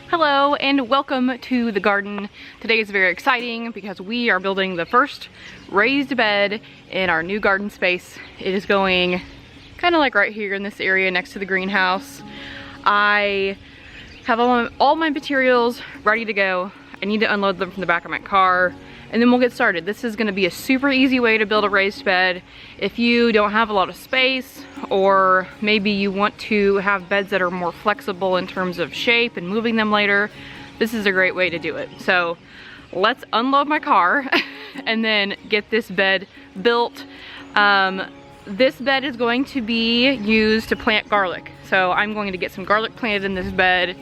Hello and welcome to the garden. Today is very exciting because we are building the first raised bed in our new garden space. It is going kind of like right here in this area next to the greenhouse. I have all my materials ready to go. I need to unload them from the back of my car and then we'll get started. This is going to be a super easy way to build a raised bed. If you don't have a lot of space, or maybe you want to have beds that are more flexible in terms of shape and moving them later, this is a great way to do it. So let's unload my car and then get this bed built. This bed is going to be used to plant garlic. So I'm going to get some garlic planted in this bed,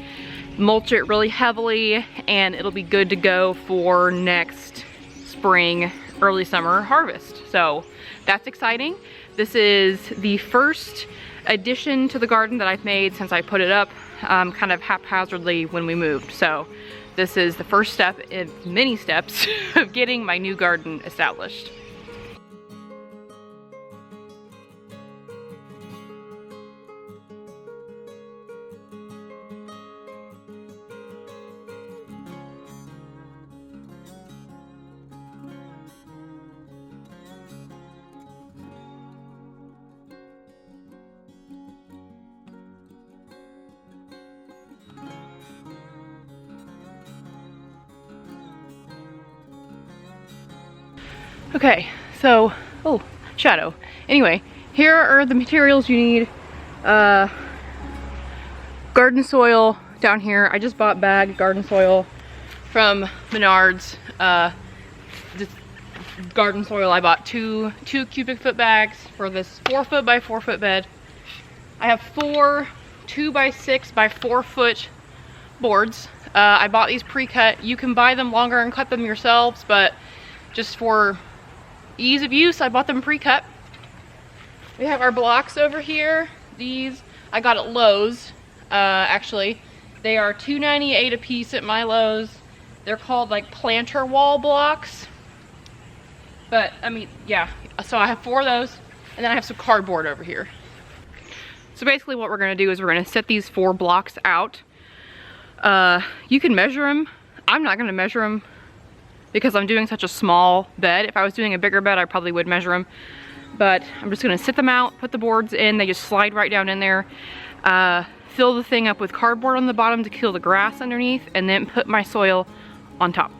mulch it really heavily, and it'll be good to go for next spring, early summer harvest. So that's exciting. This is the first addition to the garden that I've made since I put it up kind of haphazardly when we moved. So this is the first step in many steps of getting my new garden established. Okay, so, oh, shadow. Anyway, here are the materials you need. Garden soil down here. I just bought bagged garden soil from Menards. This garden soil, I bought two cubic foot bags for this 4 foot by 4 foot bed. I have 4 2 by 6 by 4 foot boards. I bought these pre-cut. You can buy them longer and cut them yourselves, but just for ease of use, I bought them pre-cut. We have our blocks over here. These I got at Lowe's. Actually, they are $2.98 a piece at my Lowe's. They're called like planter wall blocks. But I mean, yeah. So I have 4 of those, and then I have some cardboard over here. So basically, what we're gonna do is we're gonna set these 4 blocks out. You can measure them. I'm not gonna measure them because I'm doing such a small bed. If I was doing a bigger bed, I probably would measure them. But I'm just gonna sit them out, put the boards in, they just slide right down in there. Fill the thing up with cardboard on the bottom to kill the grass underneath, and then put my soil on top.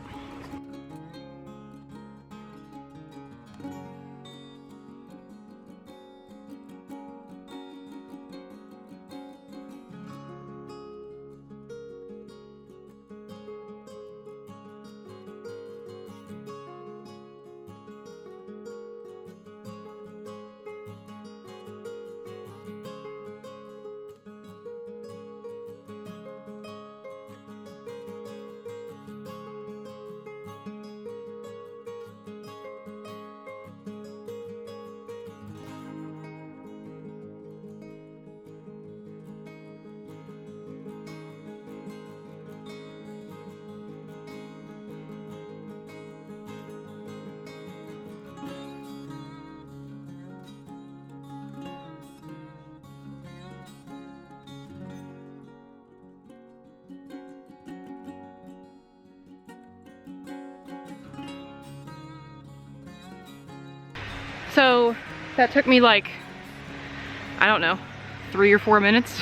So that took me like, I don't know, 3 or 4 minutes.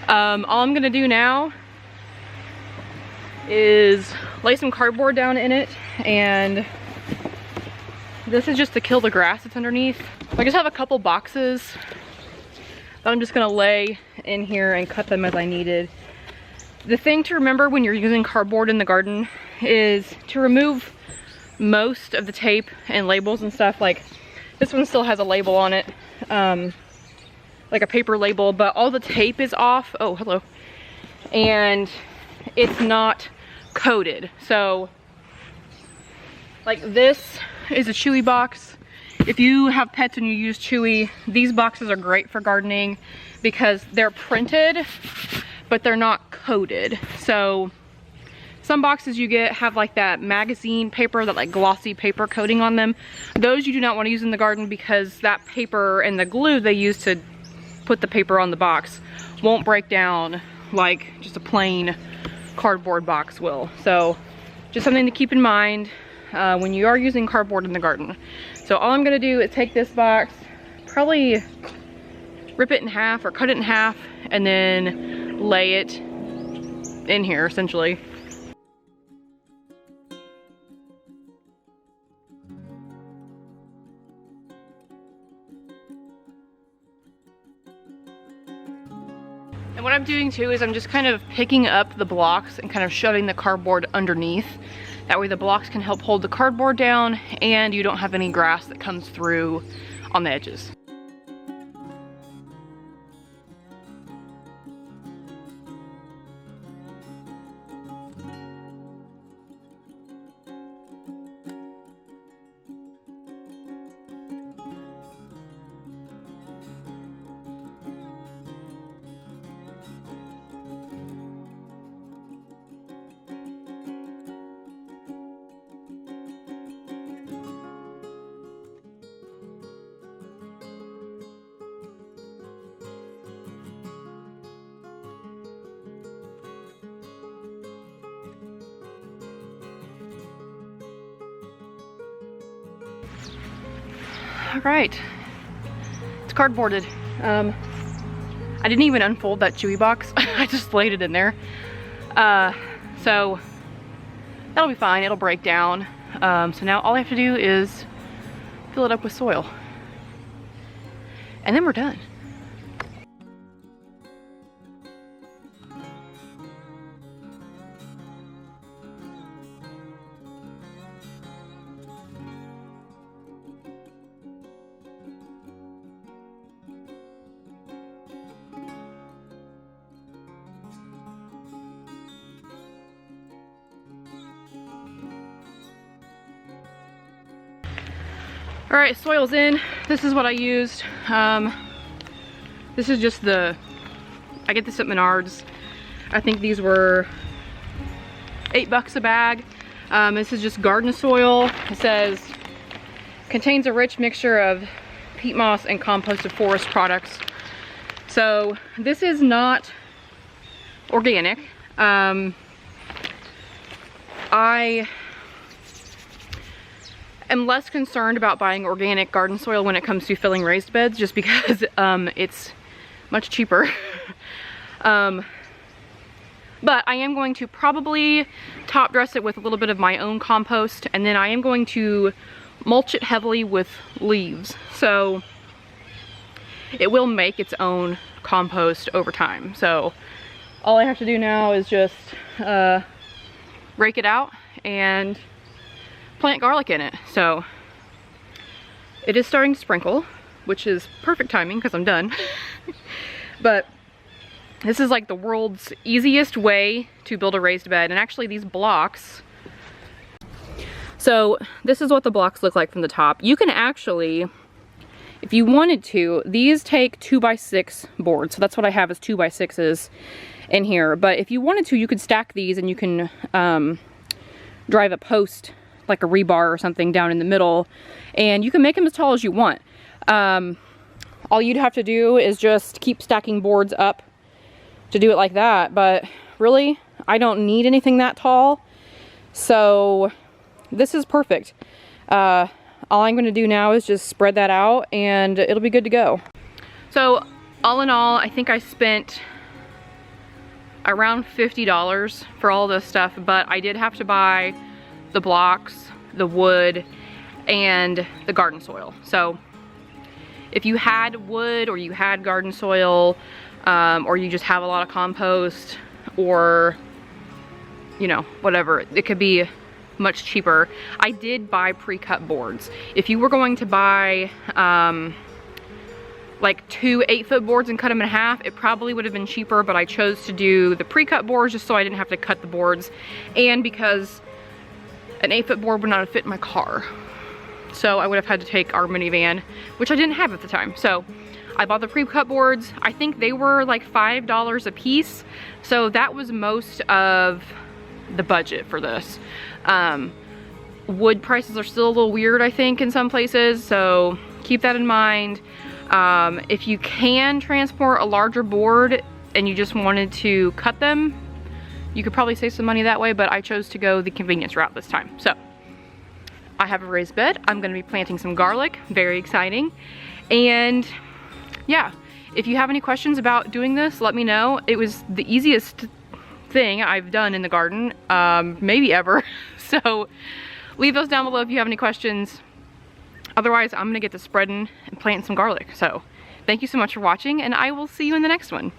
All I'm gonna do now is lay some cardboard down in it, and this is just to kill the grass that's underneath. I just have a couple boxes that I'm just gonna lay in here and cut them as I needed. The thing to remember when you're using cardboard in the garden is to remove most of the tape and labels and stuff. Like this one still has a label on it, like a paper label, but all the tape is off. Oh, hello. And it's not coated. So like this is a Chewy box. If you have pets and you use Chewy, these boxes are great for gardening because they're printed, but they're not coated. So some boxes you get have like that magazine paper, that like glossy paper coating on them. Those you do not want to use in the garden because that paper and the glue they use to put the paper on the box won't break down like just a plain cardboard box will. So just something to keep in mind when you are using cardboard in the garden. So all I'm gonna do is take this box, probably rip it in half or cut it in half, and then lay it in here essentially. And what I'm doing too is I'm just kind of picking up the blocks and kind of shoving the cardboard underneath. That way the blocks can help hold the cardboard down and you don't have any grass that comes through on the edges. All right, it's cardboarded. I didn't even unfold that Chewy box. I just laid it in there. So that'll be fine, it'll break down. So now all I have to do is fill it up with soil. And then we're done. All right, soil's in. This is what I used. This is just I get this at Menards. I think these were $8 a bag. This is just garden soil. It says, contains a rich mixture of peat moss and composted forest products. So this is not organic. I am less concerned about buying organic garden soil when it comes to filling raised beds, just because it's much cheaper. But I am going to probably top dress it with a little bit of my own compost, and then I am going to mulch it heavily with leaves. So it will make its own compost over time. So all I have to do now is just rake it out and plant garlic in it. So it is starting to sprinkle, which is perfect timing because I'm done. But this is like the world's easiest way to build a raised bed. And actually these blocks, so this is what the blocks look like from the top. You can actually, if you wanted to, these take 2x6 boards. So that's what I have, is 2x6s in here. But if you wanted to, you could stack these and you can drive a post, like a rebar or something, down in the middle, and you can make them as tall as you want. All you'd have to do is just keep stacking boards up to do it like that, but really I don't need anything that tall, so this is perfect. All I'm going to do now is just spread that out and it'll be good to go. So all in all, I think I spent around $50 for all this stuff, but I did have to buy the blocks, the wood, and the garden soil. So if you had wood or you had garden soil, or you just have a lot of compost, or you know, whatever, it could be much cheaper. I did buy pre-cut boards. If you were going to buy like 2 8-foot boards and cut them in half, it probably would have been cheaper, but I chose to do the pre-cut boards just so I didn't have to cut the boards, and because an 8-foot board would not have fit in my car. So I would have had to take our minivan, which I didn't have at the time. So I bought the pre-cut boards. I think they were like $5 a piece. So that was most of the budget for this. Wood prices are still a little weird, I think, in some places. So keep that in mind. If you can transport a larger board, and you just wanted to cut them, you could probably save some money that way, but I chose to go the convenience route this time. So I have a raised bed. I'm gonna be planting some garlic, very exciting. And yeah, if you have any questions about doing this, let me know. It was the easiest thing I've done in the garden, maybe ever. So leave those down below if you have any questions. Otherwise, I'm gonna get to spreading and planting some garlic. So thank you so much for watching, and I will see you in the next one.